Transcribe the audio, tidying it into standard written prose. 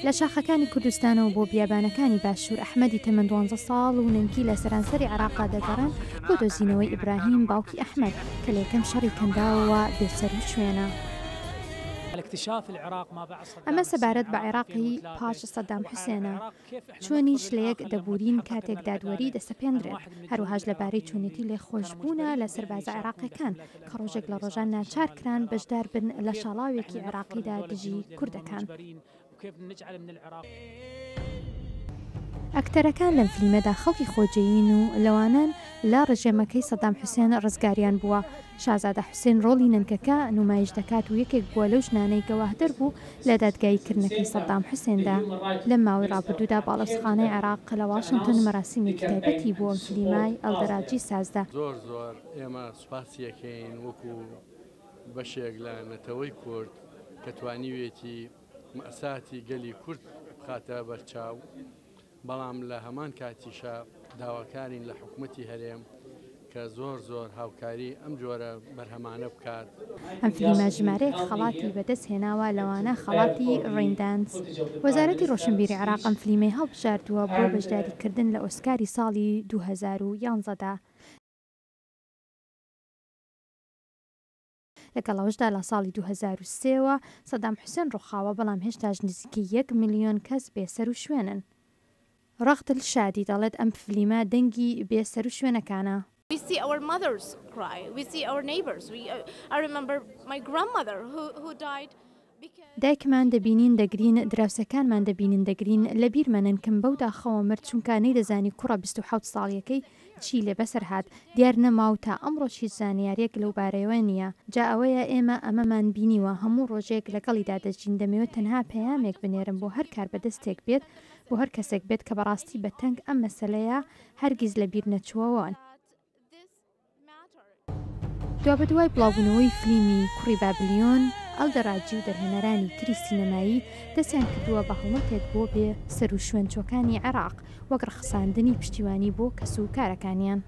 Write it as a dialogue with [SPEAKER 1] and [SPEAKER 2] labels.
[SPEAKER 1] لە شاخەکانی کوردستانەوە بۆ بیابانەکانی باشوور ئەحمەدی تەمەن 12 ساڵ و نەنکی لە سەرانسەری عێراقا دەگەڕن بۆ دۆزینەوەی ئیبراهیم باوکی ئەحمەد کە لە یەکەم شەڕی کەنداوەوە بێسەر و شوێنە. ئەمە سەبارەت بە عێراقی پاش سەدام حوسێنە، چۆنیش لە یەک دەبورین کاتێک دادوەری دەسەپێنرێت، هەروەهاش لەبارەی چۆنێتی لێخۆشبوونە لە سەربازە عێراقیەکان کە ڕۆژێک لە ڕۆژان ناچار کران بەشدار بن لە شاڵاوێکی عێراقیدا دژی کوردەکان. ئەکتەرەکان لەم فلیمەدا خەڵکی خۆجەیین و لەوانان لە ڕژێمەکەی سەدام حوسێن ڕزگاریان بووە. شازادە حوسێن ڕۆڵی نەنکەکە نمایش دەکات و یەکێک بووە لەو ژنانەی گەواهدەر بوو لە دادگاییکردنەکەی سەدام حوسێندا. لەم ماوەی ڕابردوودا باڵەسخانەی عێراق لە واشنگتن مەراسیمێکی تایبەتی بۆ ئەم فلیمای ئەڵدەراجی سازدا.
[SPEAKER 2] زۆر ئێمە سوپاسیەکەین وەکو بەشێک لە نەتەوەی کورد کە توانیوێتی مەساتی گەلی کورد بخاتە بەرچاو، بەڵام لە هەمان کاتیشە داواکارین لە حکوومەتی هەرێم کە زۆر هاوکاری ئەم جۆرە بەرهەمانە بکات.
[SPEAKER 1] ئەم فلیمە ژمارەیەک خەڵاتی بەدەست هێناوە، لەوانە خەڵاتی ڕێندانس. وەزارەتی ڕۆشنبیری عێراق ئەم فلیمەی هەڵبژاردووە بۆ بەشداریکردن لە ئۆسکاری ساڵی 2011دا. لەگەڵەوەشدا لە ساڵی 2003ەوە سەدام حوسێن ڕووخاوە، بەڵام هێشتاش نزیکەی 1 ملیۆن کەس بێسەر و شوێنن. ڕەختل شادی دەڵێت ئەم فلیمە دەنگی بێسەر و شوێنەکانە.
[SPEAKER 3] We see our mothers cry. We see our neighbors. I remember my grandmother who died.
[SPEAKER 1] دایکمان دەبینین دەگرین، دراوسەکانمان دەبینین دەگرین، لە بیرمەنن کەم بەو داخەوە مرد چونکانەی دەزانی کوڕە 27 ساڵیەکەی چی لێ بەسەر هات، دیار نەماو تا ئەمڕۆ هیچ زانیاریەک لەو بارەیەوە نییە. جا ئەوەیە ئێمە ئەمەمان بینیوە هەموو ڕۆژێک لەگەڵیدا دەژین، دەمەوێت تەنها پەیامێک بنێرم بۆ هەر کار بەدەستێک بێت، بۆ هەر کەسێک بێت کە بەڕاستی بەتەنگ ئەم مەسەلەیە هەرگیز لە بیر نەچووەوەن. دوابەدوای بڵاوبوونەوەی فلیمی کوڕی بابلیۆن، ئەڵدەراجی و دەرهێنەرانی تری سینەمایی دەستیان کردووە بە هەڵمەتێک بۆ بێ سەر و شوێنچۆکانی عێراق وەک ڕەخساندنی پشتیوانی بۆ کەسوکارەکانیان.